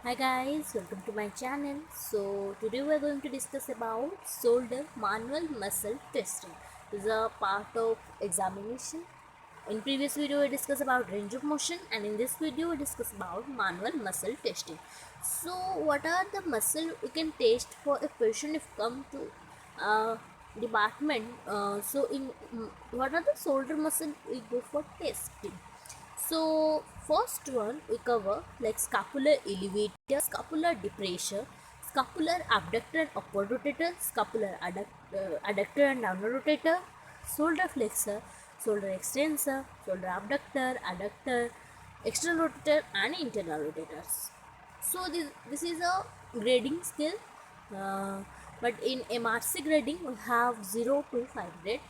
Hi guys, welcome to my channel. So today we are going to discuss about shoulder manual muscle testing. This is a part of examination. In previous video we discussed about range of motion, and in this video we discuss about manual muscle testing. So what are the muscle we can test for a patient if come to department? What are the shoulder muscle we go for testing? So first one we cover like scapular elevator, scapular depressor, scapular abductor and upward rotator, scapular adductor and downward rotator, shoulder flexor, shoulder extensor, shoulder abductor, adductor, external rotator and internal rotators. So this is a grading scale, uh, but in MRC grading we have 0 to 5 grade.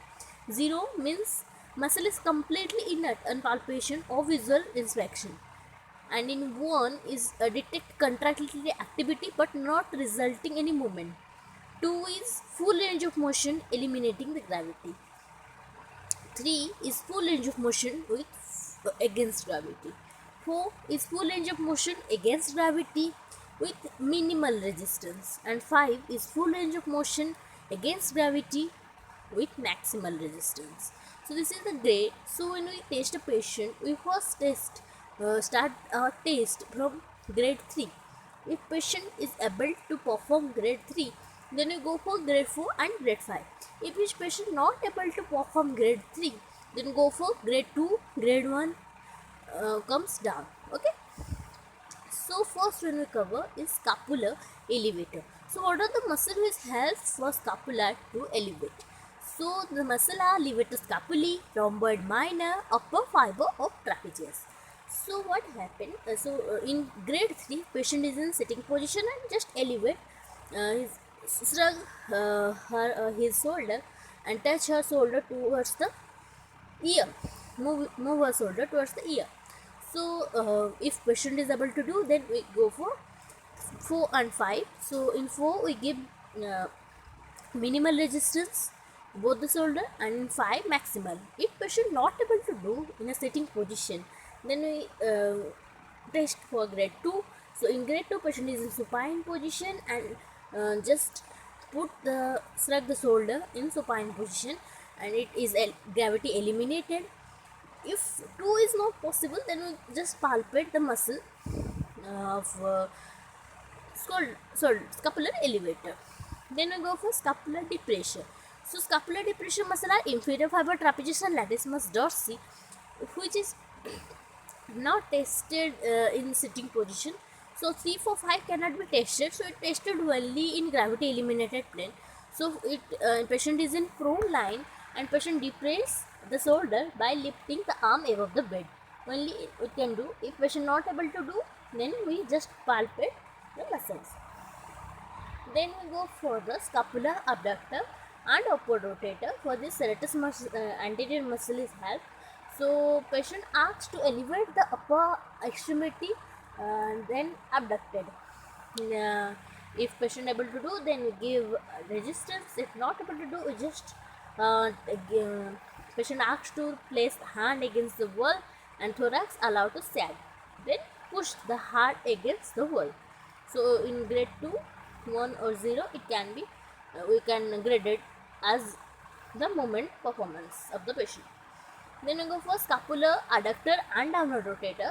0 means muscle is completely inert on palpation or visual inspection, and in 1 is detect contractility activity but not resulting any movement. 2 is full range of motion eliminating the gravity. 3 is full range of motion with against gravity. 4 is full range of motion against gravity with minimal resistance, and 5 is full range of motion against gravity with maximal resistance. So this is the grade. So when we test a patient, we first start our test from grade 3. If patient is able to perform grade 3, then you go for grade 4 and grade 5. If each patient not able to perform grade 3, then go for grade 2, grade 1 comes down. Okay. So first one we cover is scapular elevator. So what are the muscle which helps for scapula to elevate? So the muscle are levator scapulae, rhomboid minor, upper fiber of trapezius. So what happened? In grade 3, patient is in sitting position and just elevate his shrug his shoulder and touch her shoulder towards the ear. Move her shoulder towards the ear. So if patient is able to do, then we go for 4 and 5. So in 4 we give uh, minimal resistance both the shoulder, and in 5 maximal. If patient not able to do in a sitting position, then we test for grade 2. So in grade 2 patient is in supine position and just put the shrug the shoulder in supine position, and it is gravity eliminated. If 2 is not possible, then we just palpate the muscle of scapular elevator. Then we go for scapular depressor. So scapular depressor muscle are inferior fiber trapezius and latissimus dorsi, which is not tested in sitting position. So 3, 4, 5 cannot be tested. So it tested only in gravity eliminated plane. So it patient is in prone line and patient depress the shoulder by lifting the arm above the bed. Only it can do. If patient not able to do, then we just palpate the muscles. Then we go for the scapular abductor and upward rotator. For this serratus anterior muscle is help. So patient asked to elevate the upper extremity and then abducted. Uh, if patient able to do, then we give resistance. If not able to do, we just patient asked to place hand against the wall and thorax allowed to sag. Then push the heart against the wall. So in grade 2, 1 or 0, it can be we can grade it as the moment performance of the patient. Then we go for scapular adductor and downward rotator.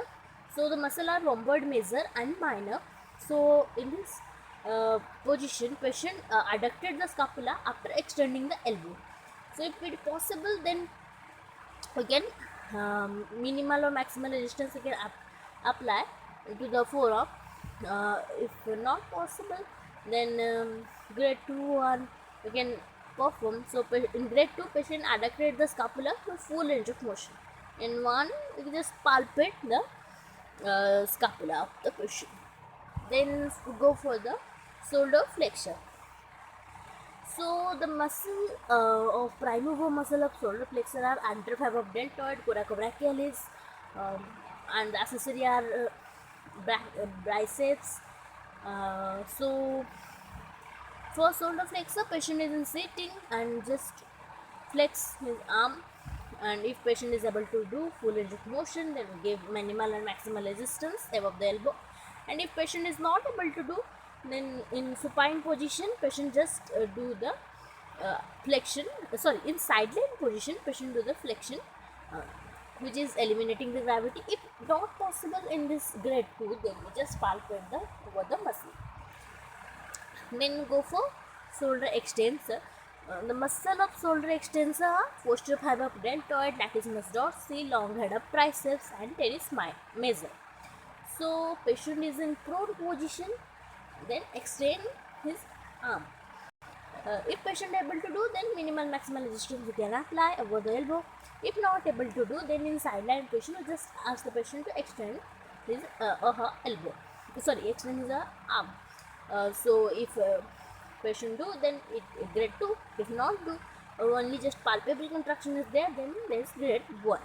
So the muscle are rhomboid major and minor. So in this position, patient adducted the scapula after extending the elbow. So if it possible, then we can minimal or maximal resistance we can apply to the forearm. If not possible, then grade 2 one we can perform. So in grade 2, patient adducted the scapula to full range of motion. In 1, we just palpate the scapula of the patient. Then we go for the shoulder flexion. So the muscle of prime mover muscle of shoulder flexor are anterior fiber of deltoid, coracobrachialis, and the accessory are biceps. So for shoulder flexor, patient is in sitting and just flex his arm, and if patient is able to do full range of motion, then we give minimal and maximal resistance above the elbow. And if patient is not able to do, then in supine position patient just do the flexion, in sideline position patient do the flexion, uh, which is eliminating the gravity. If not possible in this grade 2, then we just palpate the over the muscle. Then go for shoulder extensor. The muscle of shoulder extensor are posterior fiber of deltoid, latissimus dorsi, long head of triceps, and teres major. So patient is in prone position, then extend his arm. If patient able to do, then minimal maximal resistance we can apply over the elbow. If not able to do, then in sideline position we just ask the patient to extend his or her elbow. Extend his arm. So if patient do, then it grade 2. If not do, only just palpable contraction is there, then there is grade 1.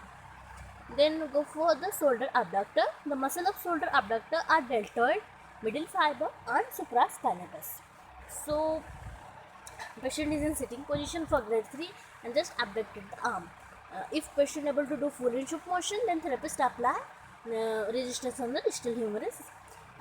Then go for the shoulder abductor. The muscle of shoulder abductor are deltoid, middle fiber, and supraspinatus. So patient is in sitting position for grade 3 and just abducted the arm. If patient able to do full range of motion, then therapist apply resistance on the distal humerus.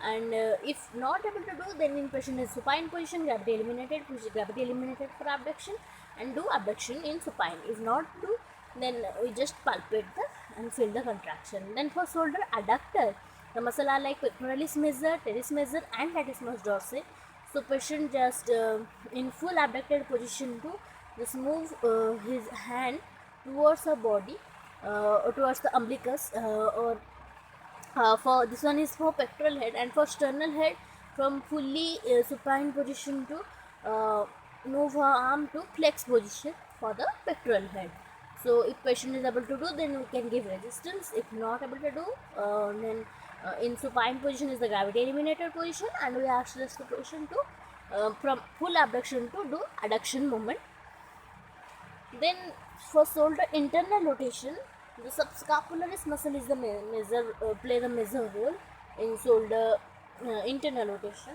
And if not able to do, then in patient is supine position, gravity eliminated for abduction, and do abduction in supine. If not do, then we just palpate the and feel the contraction. Then for shoulder adductor, the muscle are like pectoralis major, teres major, and latissimus dorsi. So patient just in full abducted position to just move his hand towards her body, or towards the umbilicus, or for this one is for pectoral head, and for sternal head from fully supine position to move her arm to flex position for the pectoral head. So if patient is able to do, then we can give resistance. If not able to do, then in supine position is the gravity eliminated position, and we ask the patient to from full abduction to do adduction movement. Then for shoulder internal rotation, the subscapularis muscle is the play the major role in shoulder internal rotation.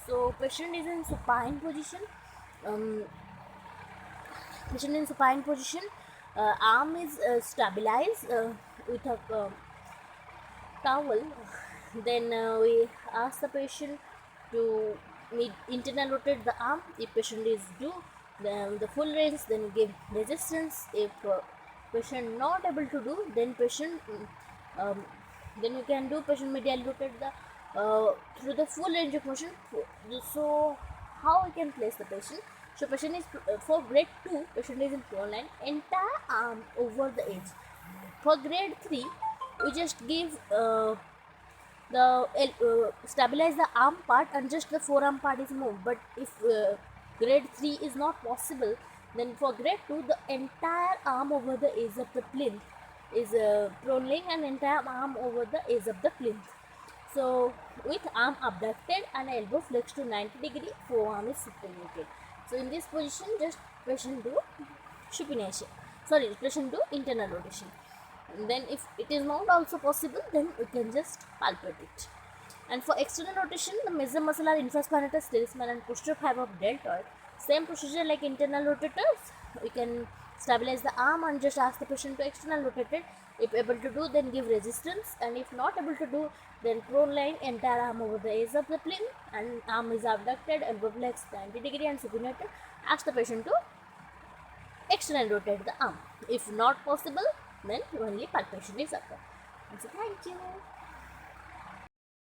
So patient is in supine position. Patient in supine position, arm is stabilized with a towel. Then we ask the patient to internal rotate the arm. If patient is do the full range, then we give resistance. If patient not able to do, then patient then you can do patient medial rotate the through the full range of motion. So how we can place the patient? So patient is for grade 2, patient is in prone line, entire arm over the edge. For grade 3, we just give stabilize the arm part and just the forearm part is moved. But if grade 3 is not possible, then for grade 2 the entire arm over the edge of the plinth is prone laying, and entire arm over the edge of the plinth. So with arm abducted and elbow flexed to 90 degree, forearm is supinated. So in this position just patient do supination, patient do internal rotation. And then if it is not also possible, then we can just palpate it. And for external rotation, the major muscle are infraspinatus, teres major, and posterior fiber of deltoid. Same procedure like internal rotators. We can stabilize the arm and just ask the patient to external rotate it. If able to do, then give resistance, and if not able to do, then prone line, entire arm over the edge of the plinth, and arm is abducted, elbow flexed 90 degree and supinated. Ask the patient to external rotate the arm. If not possible, then only palpation is occurred. So thank you.